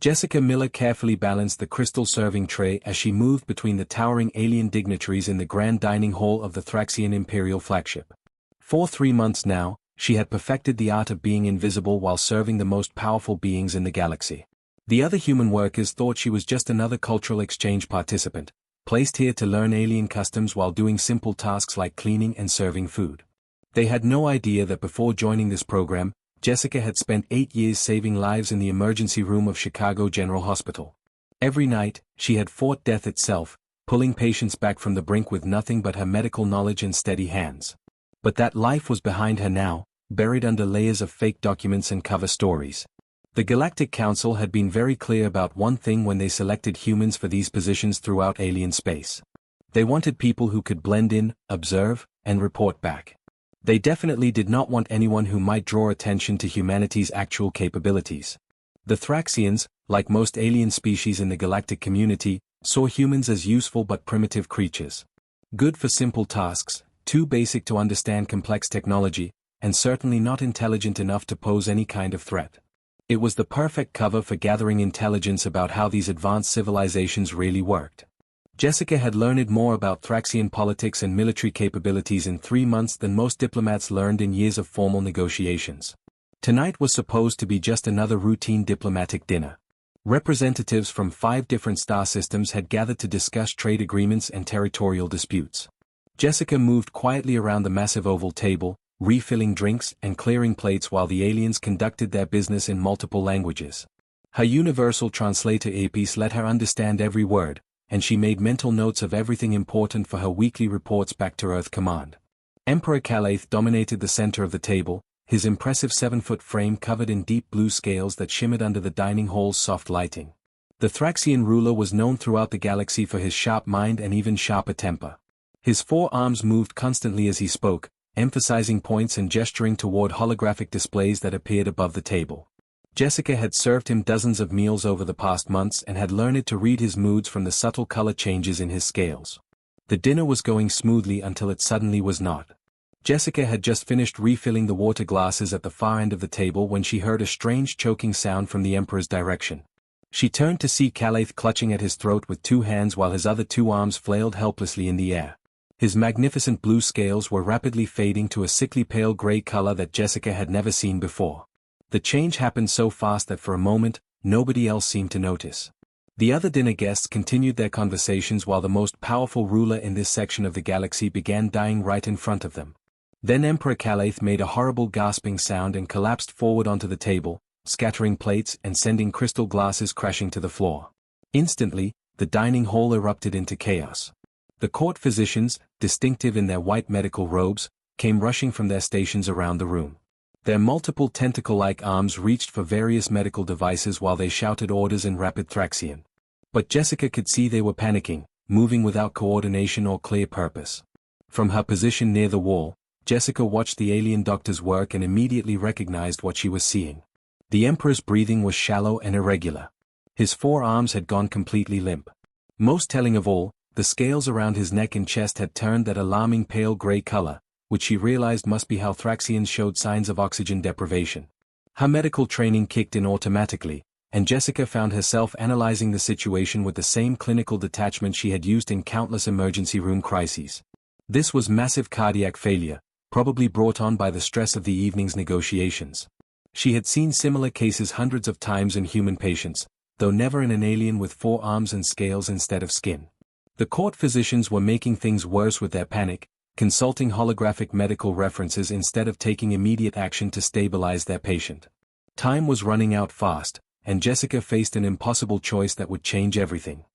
Jessica Miller carefully balanced the crystal serving tray as she moved between the towering alien dignitaries in the grand dining hall of the Thraxian Imperial flagship. For 3 months now, she had perfected the art of being invisible while serving the most powerful beings in the galaxy. The other human workers thought she was just another cultural exchange participant, placed here to learn alien customs while doing simple tasks like cleaning and serving food. They had no idea that before joining this program, Jessica had spent 8 years saving lives in the emergency room of Chicago General Hospital. Every night, she had fought death itself, pulling patients back from the brink with nothing but her medical knowledge and steady hands. But that life was behind her now, buried under layers of fake documents and cover stories. The Galactic Council had been very clear about one thing when they selected humans for these positions throughout alien space. They wanted people who could blend in, observe, and report back. They definitely did not want anyone who might draw attention to humanity's actual capabilities. The Thraxians, like most alien species in the galactic community, saw humans as useful but primitive creatures. Good for simple tasks, too basic to understand complex technology, and certainly not intelligent enough to pose any kind of threat. It was the perfect cover for gathering intelligence about how these advanced civilizations really worked. Jessica had learned more about Thraxian politics and military capabilities in 3 months than most diplomats learned in years of formal negotiations. Tonight was supposed to be just another routine diplomatic dinner. Representatives from 5 different star systems had gathered to discuss trade agreements and territorial disputes. Jessica moved quietly around the massive oval table, refilling drinks and clearing plates while the aliens conducted their business in multiple languages. Her universal translator earpiece let her understand every word, and she made mental notes of everything important for her weekly reports back to Earth Command. Emperor Calaith dominated the center of the table, his impressive 7-foot frame covered in deep blue scales that shimmered under the dining hall's soft lighting. The Thraxian ruler was known throughout the galaxy for his sharp mind and even sharper temper. His 4 arms moved constantly as he spoke, emphasizing points and gesturing toward holographic displays that appeared above the table. Jessica had served him dozens of meals over the past months and had learned to read his moods from the subtle color changes in his scales. The dinner was going smoothly until it suddenly was not. Jessica had just finished refilling the water glasses at the far end of the table when she heard a strange choking sound from the Emperor's direction. She turned to see Calaith clutching at his throat with 2 hands while his other 2 arms flailed helplessly in the air. His magnificent blue scales were rapidly fading to a sickly pale gray color that Jessica had never seen before. The change happened so fast that for a moment, nobody else seemed to notice. The other dinner guests continued their conversations while the most powerful ruler in this section of the galaxy began dying right in front of them. Then Emperor Calaith made a horrible gasping sound and collapsed forward onto the table, scattering plates and sending crystal glasses crashing to the floor. Instantly, the dining hall erupted into chaos. The court physicians, distinctive in their white medical robes, came rushing from their stations around the room. Their multiple tentacle-like arms reached for various medical devices while they shouted orders in rapid Thraxian. But Jessica could see they were panicking, moving without coordination or clear purpose. From her position near the wall, Jessica watched the alien doctors work and immediately recognized what she was seeing. The Emperor's breathing was shallow and irregular. His 4 arms had gone completely limp. Most telling of all, the scales around his neck and chest had turned that alarming pale gray color, which she realized must be how Thraxians showed signs of oxygen deprivation. Her medical training kicked in automatically, and Jessica found herself analyzing the situation with the same clinical detachment she had used in countless emergency room crises. This was massive cardiac failure, probably brought on by the stress of the evening's negotiations. She had seen similar cases hundreds of times in human patients, though never in an alien with 4 arms and scales instead of skin. The court physicians were making things worse with their panic, consulting holographic medical references instead of taking immediate action to stabilize their patient. Time was running out fast, and Jessica faced an impossible choice that would change everything.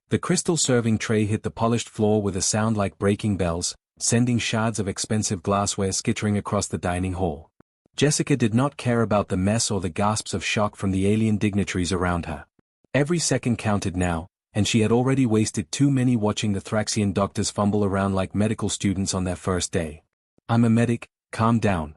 The crystal serving tray hit the polished floor with a sound like breaking bells, sending shards of expensive glassware skittering across the dining hall. Jessica did not care about the mess or the gasps of shock from the alien dignitaries around her. Every second counted now, and she had already wasted too many watching the Thraxian doctors fumble around like medical students on their first day. "I'm a medic, calm down,"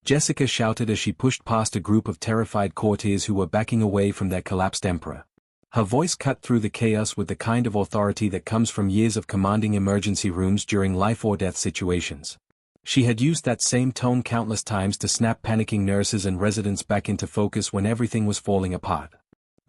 Jessica shouted as she pushed past a group of terrified courtiers who were backing away from their collapsed emperor. Her voice cut through the chaos with the kind of authority that comes from years of commanding emergency rooms during life-or-death situations. She had used that same tone countless times to snap panicking nurses and residents back into focus when everything was falling apart.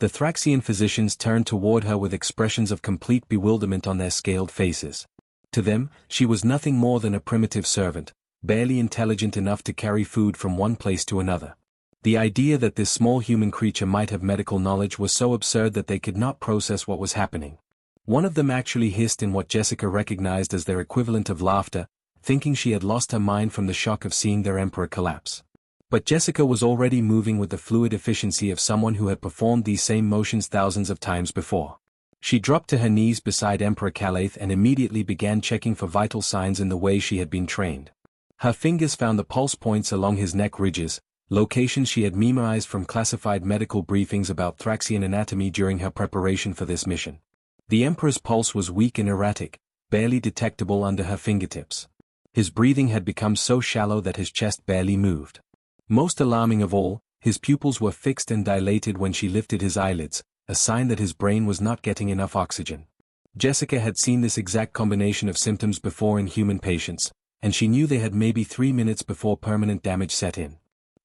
The Thraxian physicians turned toward her with expressions of complete bewilderment on their scaled faces. To them, she was nothing more than a primitive servant, barely intelligent enough to carry food from one place to another. The idea that this small human creature might have medical knowledge was so absurd that they could not process what was happening. One of them actually hissed in what Jessica recognized as their equivalent of laughter, thinking she had lost her mind from the shock of seeing their emperor collapse. But Jessica was already moving with the fluid efficiency of someone who had performed these same motions thousands of times before. She dropped to her knees beside Emperor Calaith and immediately began checking for vital signs in the way she had been trained. Her fingers found the pulse points along his neck ridges, locations she had memorized from classified medical briefings about Thraxian anatomy during her preparation for this mission. The Emperor's pulse was weak and erratic, barely detectable under her fingertips. His breathing had become so shallow that his chest barely moved. Most alarming of all, his pupils were fixed and dilated when she lifted his eyelids, a sign that his brain was not getting enough oxygen. Jessica had seen this exact combination of symptoms before in human patients, and she knew they had maybe 3 minutes before permanent damage set in.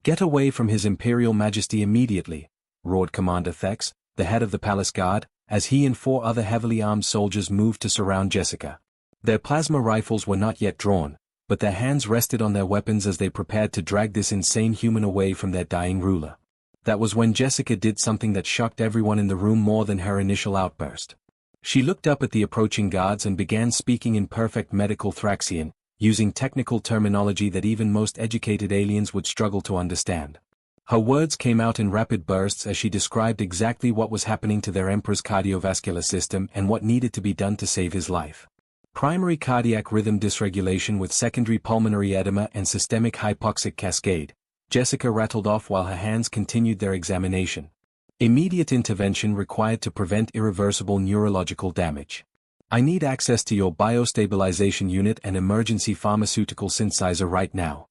"Get away from His Imperial Majesty immediately," roared Commander Thex, the head of the palace guard, as he and 4 other heavily armed soldiers moved to surround Jessica. Their plasma rifles were not yet drawn, but their hands rested on their weapons as they prepared to drag this insane human away from their dying ruler. That was when Jessica did something that shocked everyone in the room more than her initial outburst. She looked up at the approaching guards and began speaking in perfect medical Thraxian, using technical terminology that even most educated aliens would struggle to understand. Her words came out in rapid bursts as she described exactly what was happening to their emperor's cardiovascular system and what needed to be done to save his life. Primary cardiac rhythm dysregulation with secondary pulmonary edema and systemic hypoxic cascade, Jessica rattled off while her hands continued their examination. Immediate intervention required to prevent irreversible neurological damage. I need access to your biostabilization unit and emergency pharmaceutical synthesizer right now.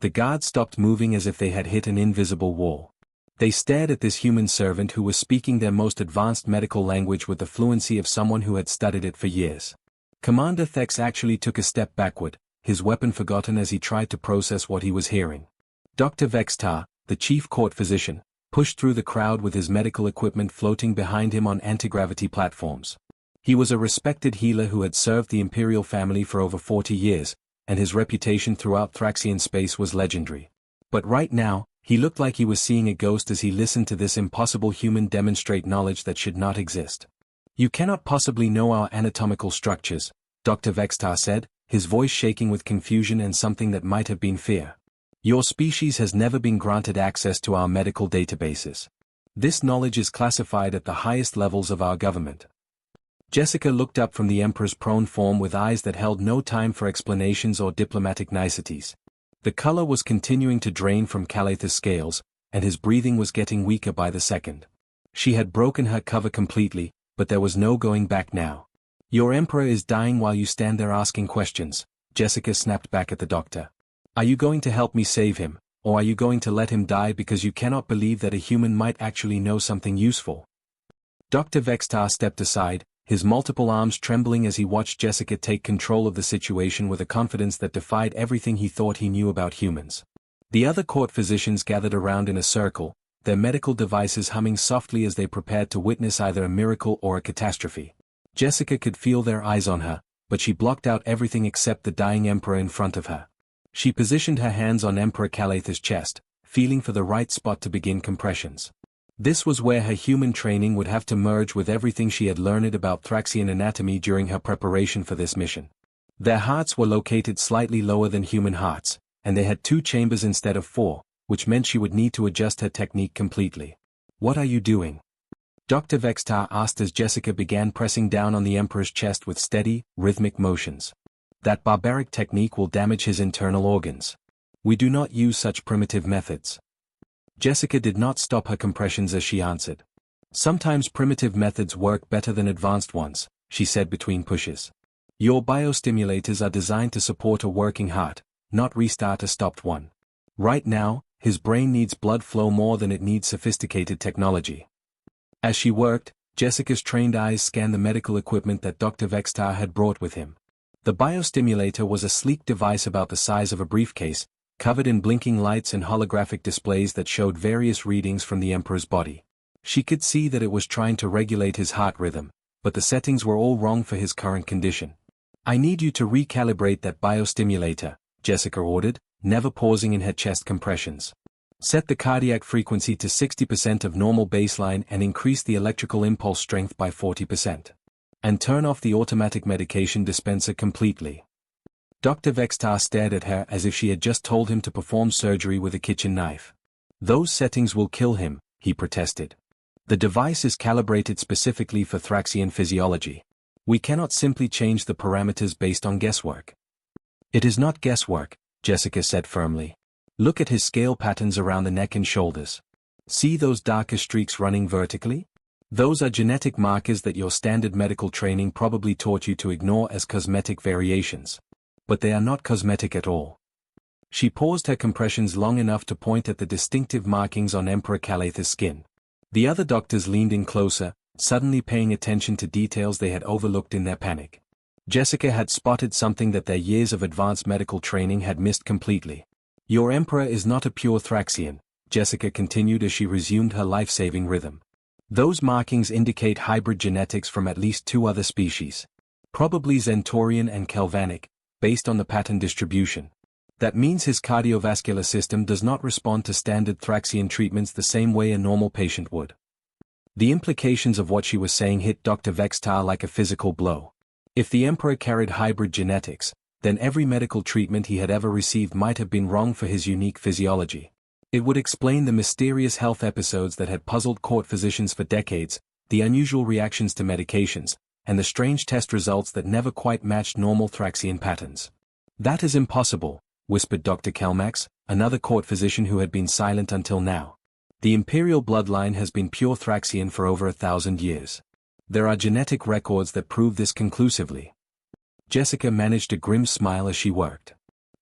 The guards stopped moving as if they had hit an invisible wall. They stared at this human servant who was speaking their most advanced medical language with the fluency of someone who had studied it for years. Commander Thex actually took a step backward, his weapon forgotten as he tried to process what he was hearing. Dr. Vextar, the chief court physician, pushed through the crowd with his medical equipment floating behind him on anti-gravity platforms. He was a respected healer who had served the imperial family for over 40 years, and his reputation throughout Thraxian space was legendary. But right now, he looked like he was seeing a ghost as he listened to this impossible human demonstrate knowledge that should not exist. "You cannot possibly know our anatomical structures," Dr. Vextar said, his voice shaking with confusion and something that might have been fear. "Your species has never been granted access to our medical databases. This knowledge is classified at the highest levels of our government." Jessica looked up from the Emperor's prone form with eyes that held no time for explanations or diplomatic niceties. The color was continuing to drain from Calaith's scales, and his breathing was getting weaker by the second. She had broken her cover completely, but there was no going back now. "Your Emperor is dying while you stand there asking questions," Jessica snapped back at the doctor. "Are you going to help me save him, or are you going to let him die because you cannot believe that a human might actually know something useful?" Dr. Vextar stepped aside, his multiple arms trembling as he watched Jessica take control of the situation with a confidence that defied everything he thought he knew about humans. The other court physicians gathered around in a circle, their medical devices humming softly as they prepared to witness either a miracle or a catastrophe. Jessica could feel their eyes on her, but she blocked out everything except the dying emperor in front of her. She positioned her hands on Emperor Calaith's chest, feeling for the right spot to begin compressions. This was where her human training would have to merge with everything she had learned about Thraxian anatomy during her preparation for this mission. Their hearts were located slightly lower than human hearts, and they had 2 chambers instead of 4, which meant she would need to adjust her technique completely. "What are you doing?" Dr. Vextar asked as Jessica began pressing down on the Emperor's chest with steady, rhythmic motions. "That barbaric technique will damage his internal organs. We do not use such primitive methods." Jessica did not stop her compressions as she answered. "Sometimes primitive methods work better than advanced ones," she said between pushes. "Your biostimulators are designed to support a working heart, not restart a stopped one. Right now, his brain needs blood flow more than it needs sophisticated technology." As she worked, Jessica's trained eyes scanned the medical equipment that Dr. Vextar had brought with him. The biostimulator was a sleek device about the size of a briefcase, covered in blinking lights and holographic displays that showed various readings from the Emperor's body. She could see that it was trying to regulate his heart rhythm, but the settings were all wrong for his current condition. "I need you to recalibrate that biostimulator," Jessica ordered, never pausing in her chest compressions. "Set the cardiac frequency to 60% of normal baseline and increase the electrical impulse strength by 40%. And turn off the automatic medication dispenser completely." Dr. Vextar stared at her as if she had just told him to perform surgery with a kitchen knife. "Those settings will kill him," he protested. "The device is calibrated specifically for Thraxian physiology. We cannot simply change the parameters based on guesswork." "It is not guesswork," Jessica said firmly. "Look at his scale patterns around the neck and shoulders. See those darker streaks running vertically? Those are genetic markers that your standard medical training probably taught you to ignore as cosmetic variations. But they are not cosmetic at all." She paused her compressions long enough to point at the distinctive markings on Emperor Calath's skin. The other doctors leaned in closer, suddenly paying attention to details they had overlooked in their panic. Jessica had spotted something that their years of advanced medical training had missed completely. "Your Emperor is not a pure Thraxian," Jessica continued as she resumed her life-saving rhythm. "Those markings indicate hybrid genetics from at least 2 other species. Probably Zentaurian and Kelvanic, based on the pattern distribution. That means his cardiovascular system does not respond to standard Thraxian treatments the same way a normal patient would." The implications of what she was saying hit Dr. Vextar like a physical blow. If the Emperor carried hybrid genetics, then every medical treatment he had ever received might have been wrong for his unique physiology. It would explain the mysterious health episodes that had puzzled court physicians for decades, the unusual reactions to medications, and the strange test results that never quite matched normal Thraxian patterns. "That is impossible," whispered Dr. Kelmax, another court physician who had been silent until now. "The imperial bloodline has been pure Thraxian for over 1,000 years. There are genetic records that prove this conclusively." Jessica managed a grim smile as she worked.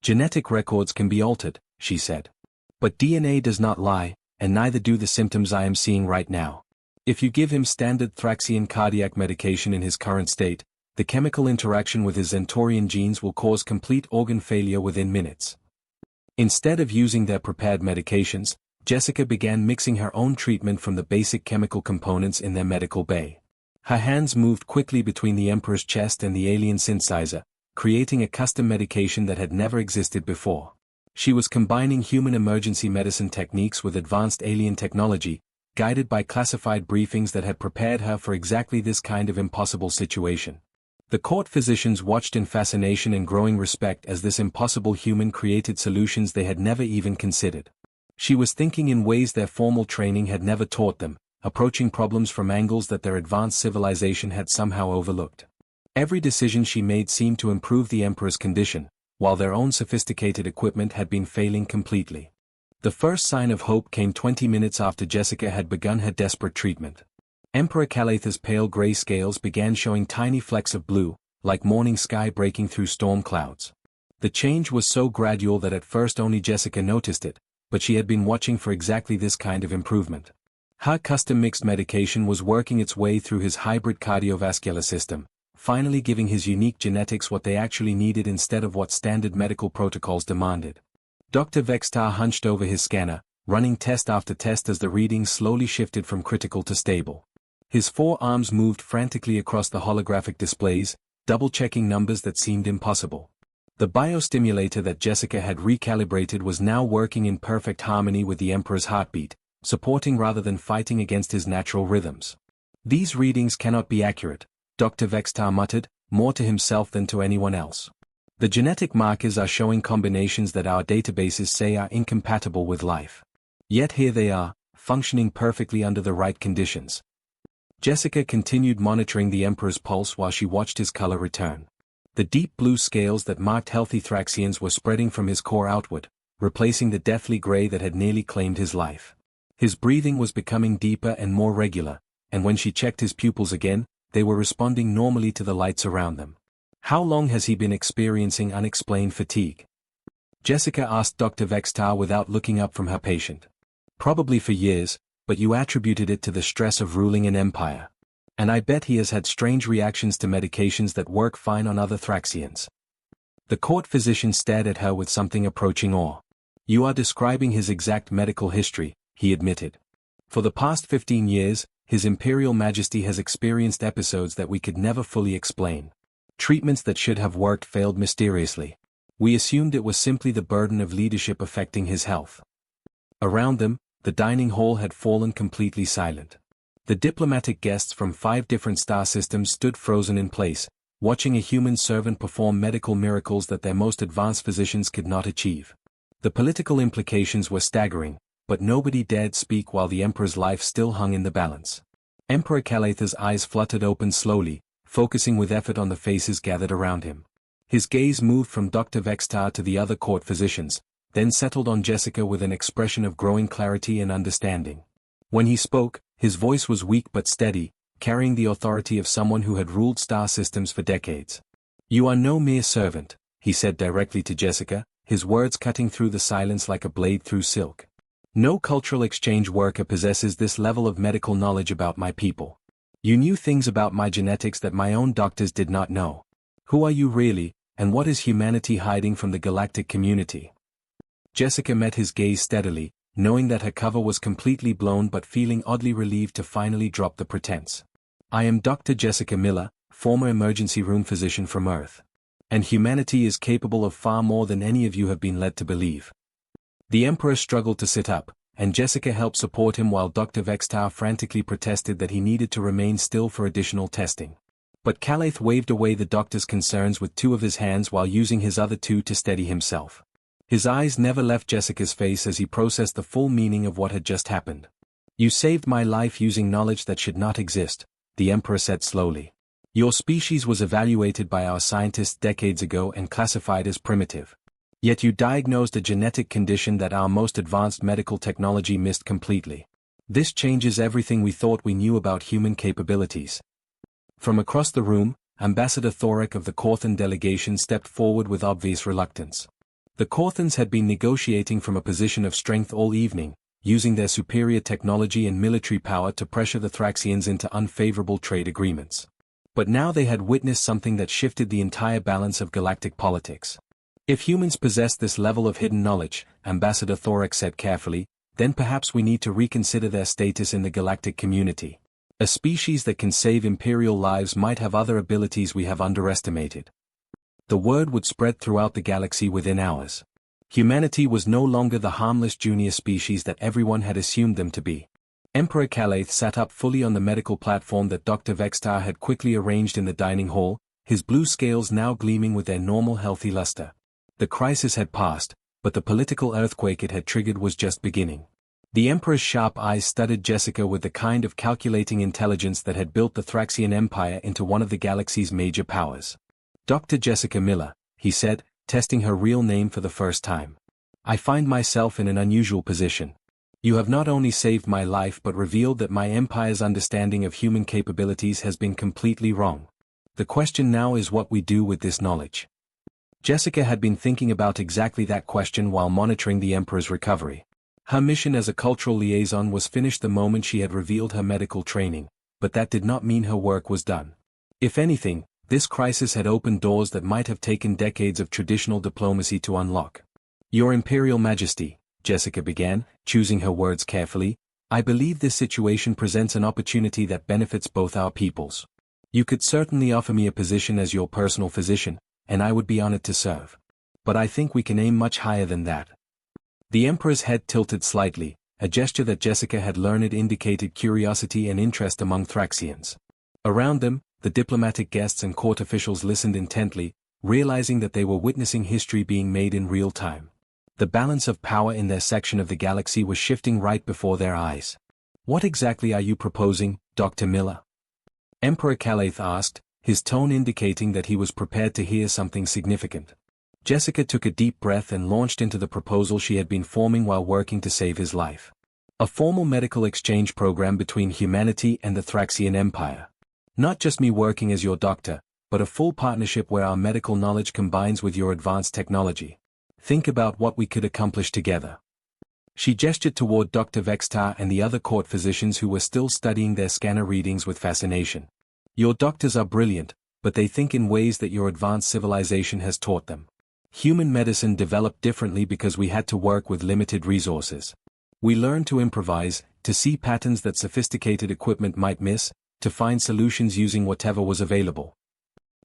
"Genetic records can be altered," she said. "But DNA does not lie, and neither do the symptoms I am seeing right now. If you give him standard Thraxian cardiac medication in his current state, the chemical interaction with his Zentaurian genes will cause complete organ failure within minutes." Instead of using their prepared medications, Jessica began mixing her own treatment from the basic chemical components in their medical bay. Her hands moved quickly between the Emperor's chest and the alien synthesizer, creating a custom medication that had never existed before. She was combining human emergency medicine techniques with advanced alien technology, guided by classified briefings that had prepared her for exactly this kind of impossible situation. The court physicians watched in fascination and growing respect as this impossible human created solutions they had never even considered. She was thinking in ways their formal training had never taught them, approaching problems from angles that their advanced civilization had somehow overlooked. Every decision she made seemed to improve the Emperor's condition, while their own sophisticated equipment had been failing completely. The first sign of hope came 20 minutes after Jessica had begun her desperate treatment. Emperor Calath's pale gray scales began showing tiny flecks of blue, like morning sky breaking through storm clouds. The change was so gradual that at first only Jessica noticed it, but she had been watching for exactly this kind of improvement. Her custom mixed medication was working its way through his hybrid cardiovascular system, finally giving his unique genetics what they actually needed instead of what standard medical protocols demanded. Dr. Vextar hunched over his scanner, running test after test as the readings slowly shifted from critical to stable. His 4 arms moved frantically across the holographic displays, double-checking numbers that seemed impossible. The biostimulator that Jessica had recalibrated was now working in perfect harmony with the Emperor's heartbeat, supporting rather than fighting against his natural rhythms. "These readings cannot be accurate," Dr. Vextar muttered, more to himself than to anyone else. "The genetic markers are showing combinations that our databases say are incompatible with life. Yet here they are, functioning perfectly under the right conditions." Jessica continued monitoring the Emperor's pulse while she watched his color return. The deep blue scales that marked healthy Thraxians were spreading from his core outward, replacing the deathly gray that had nearly claimed his life. His breathing was becoming deeper and more regular, and when she checked his pupils again, they were responding normally to the lights around them. "How long has he been experiencing unexplained fatigue?" Jessica asked Dr. Vextar without looking up from her patient. "Probably for years, but you attributed it to the stress of ruling an empire. And I bet he has had strange reactions to medications that work fine on other Thraxians." The court physician stared at her with something approaching awe. "You are describing his exact medical history," he admitted. For the past 15 years, His Imperial Majesty has experienced episodes that we could never fully explain. Treatments that should have worked failed mysteriously. We assumed it was simply the burden of leadership affecting his health. Around them, the dining hall had fallen completely silent. The diplomatic guests from 5 different star systems stood frozen in place, watching a human servant perform medical miracles that their most advanced physicians could not achieve. The political implications were staggering, but nobody dared speak while the Emperor's life still hung in the balance. Emperor Calatha's eyes fluttered open slowly, focusing with effort on the faces gathered around him. His gaze moved from Dr. Vextar to the other court physicians, then settled on Jessica with an expression of growing clarity and understanding. When he spoke, his voice was weak but steady, carrying the authority of someone who had ruled star systems for decades. "You are no mere servant," he said directly to Jessica, his words cutting through the silence like a blade through silk. "No cultural exchange worker possesses this level of medical knowledge about my people. You knew things about my genetics that my own doctors did not know. Who are you really, and what is humanity hiding from the galactic community?" Jessica met his gaze steadily, knowing that her cover was completely blown but feeling oddly relieved to finally drop the pretense. "I am Dr. Jessica Miller, former emergency room physician from Earth. And humanity is capable of far more than any of you have been led to believe." The Emperor struggled to sit up, and Jessica helped support him while Dr. Vextar frantically protested that he needed to remain still for additional testing. But Calath waved away the doctor's concerns with 2 of his hands while using his other 2 to steady himself. His eyes never left Jessica's face as he processed the full meaning of what had just happened. "You saved my life using knowledge that should not exist," the Emperor said slowly. "Your species was evaluated by our scientists decades ago and classified as primitive. Yet you diagnosed a genetic condition that our most advanced medical technology missed completely. This changes everything we thought we knew about human capabilities." From across the room, Ambassador Thorak of the Corthan delegation stepped forward with obvious reluctance. The Corthans had been negotiating from a position of strength all evening, using their superior technology and military power to pressure the Thraxians into unfavorable trade agreements. But now they had witnessed something that shifted the entire balance of galactic politics. "If humans possess this level of hidden knowledge," Ambassador Thorak said carefully, "then perhaps we need to reconsider their status in the galactic community. A species that can save Imperial lives might have other abilities we have underestimated." The word would spread throughout the galaxy within hours. Humanity was no longer the harmless junior species that everyone had assumed them to be. Emperor Calath sat up fully on the medical platform that Dr. Vextar had quickly arranged in the dining hall, his blue scales now gleaming with their normal healthy luster. The crisis had passed, but the political earthquake it had triggered was just beginning. The Emperor's sharp eyes studied Jessica with the kind of calculating intelligence that had built the Thraxian Empire into one of the galaxy's major powers. "Dr. Jessica Miller," he said, testing her real name for the first time. "I find myself in an unusual position. You have not only saved my life but revealed that my empire's understanding of human capabilities has been completely wrong. The question now is what we do with this knowledge." Jessica had been thinking about exactly that question while monitoring the Emperor's recovery. Her mission as a cultural liaison was finished the moment she had revealed her medical training, but that did not mean her work was done. If anything, this crisis had opened doors that might have taken decades of traditional diplomacy to unlock. "Your Imperial Majesty," Jessica began, choosing her words carefully, "I believe this situation presents an opportunity that benefits both our peoples. You could certainly offer me a position as your personal physician, and I would be honored to serve. But I think we can aim much higher than that." The Emperor's head tilted slightly, a gesture that Jessica had learned indicated curiosity and interest among Thraxians. Around them, the diplomatic guests and court officials listened intently, realizing that they were witnessing history being made in real time. The balance of power in their section of the galaxy was shifting right before their eyes. "What exactly are you proposing, Dr. Miller?" Emperor Calath asked, his tone indicating that he was prepared to hear something significant. Jessica took a deep breath and launched into the proposal she had been forming while working to save his life. A formal medical exchange program between humanity and the Thraxian Empire. Not just me working as your doctor, but a full partnership where our medical knowledge combines with your advanced technology. Think about what we could accomplish together. She gestured toward Dr. Vextar and the other court physicians who were still studying their scanner readings with fascination. "Your doctors are brilliant, but they think in ways that your advanced civilization has taught them. Human medicine developed differently because we had to work with limited resources. We learned to improvise, to see patterns that sophisticated equipment might miss, to find solutions using whatever was available.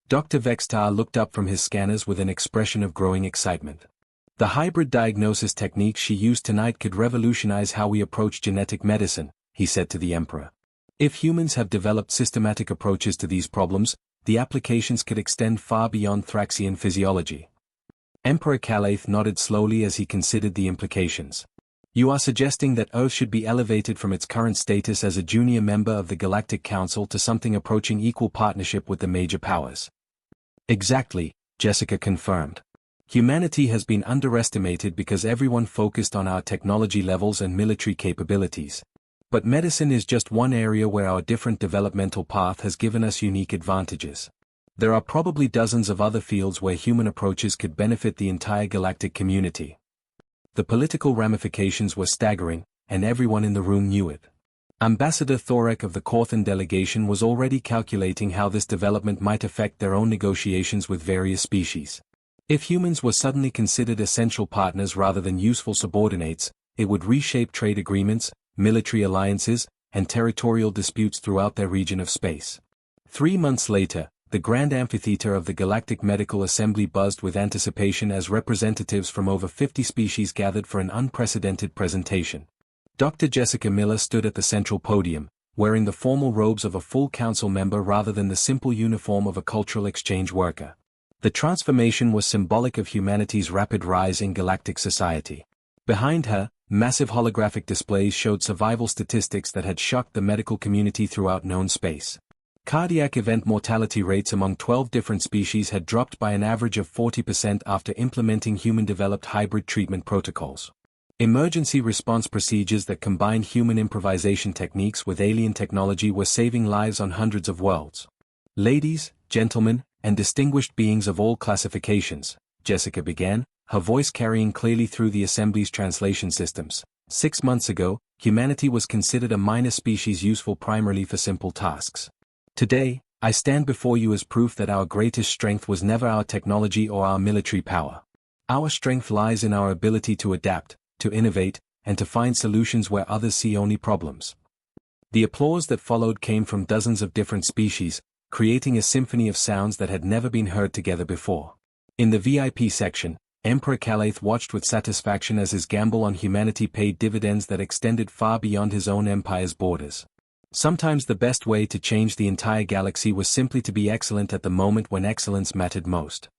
Dr. Vextar looked up from his scanners with an expression of growing excitement. The hybrid diagnosis technique she used tonight could revolutionize how we approach genetic medicine, he said to the Emperor. If humans have developed systematic approaches to these problems, the applications could extend far beyond Thraxian physiology. Emperor Calaith nodded slowly as he considered the implications. You are suggesting that Earth should be elevated from its current status as a junior member of the Galactic Council to something approaching equal partnership with the major powers. Exactly, Jessica confirmed. Humanity has been underestimated because everyone focused on our technology levels and military capabilities. But medicine is just one area where our different developmental path has given us unique advantages. There are probably dozens of other fields where human approaches could benefit the entire galactic community. The political ramifications were staggering, and everyone in the room knew it. Ambassador Thorek of the Corthan delegation was already calculating how this development might affect their own negotiations with various species. If humans were suddenly considered essential partners rather than useful subordinates, it would reshape trade agreements, military alliances, and territorial disputes throughout their region of space. 3 months later, the Grand Amphitheater of the Galactic Medical Assembly buzzed with anticipation as representatives from over 50 species gathered for an unprecedented presentation. Dr. Jessica Miller stood at the central podium, wearing the formal robes of a full council member rather than the simple uniform of a cultural exchange worker. The transformation was symbolic of humanity's rapid rise in galactic society. Behind her, massive holographic displays showed survival statistics that had shocked the medical community throughout known space. Cardiac event mortality rates among 12 different species had dropped by an average of 40% after implementing human-developed hybrid treatment protocols. Emergency response procedures that combined human improvisation techniques with alien technology were saving lives on hundreds of worlds. Ladies, gentlemen, and distinguished beings of all classifications, Jessica began, her voice carrying clearly through the Assembly's translation systems. 6 months ago, humanity was considered a minor species useful primarily for simple tasks. Today, I stand before you as proof that our greatest strength was never our technology or our military power. Our strength lies in our ability to adapt, to innovate, and to find solutions where others see only problems. The applause that followed came from dozens of different species, creating a symphony of sounds that had never been heard together before. In the VIP section, Emperor Calaith watched with satisfaction as his gamble on humanity paid dividends that extended far beyond his own empire's borders. Sometimes the best way to change the entire galaxy was simply to be excellent at the moment when excellence mattered most.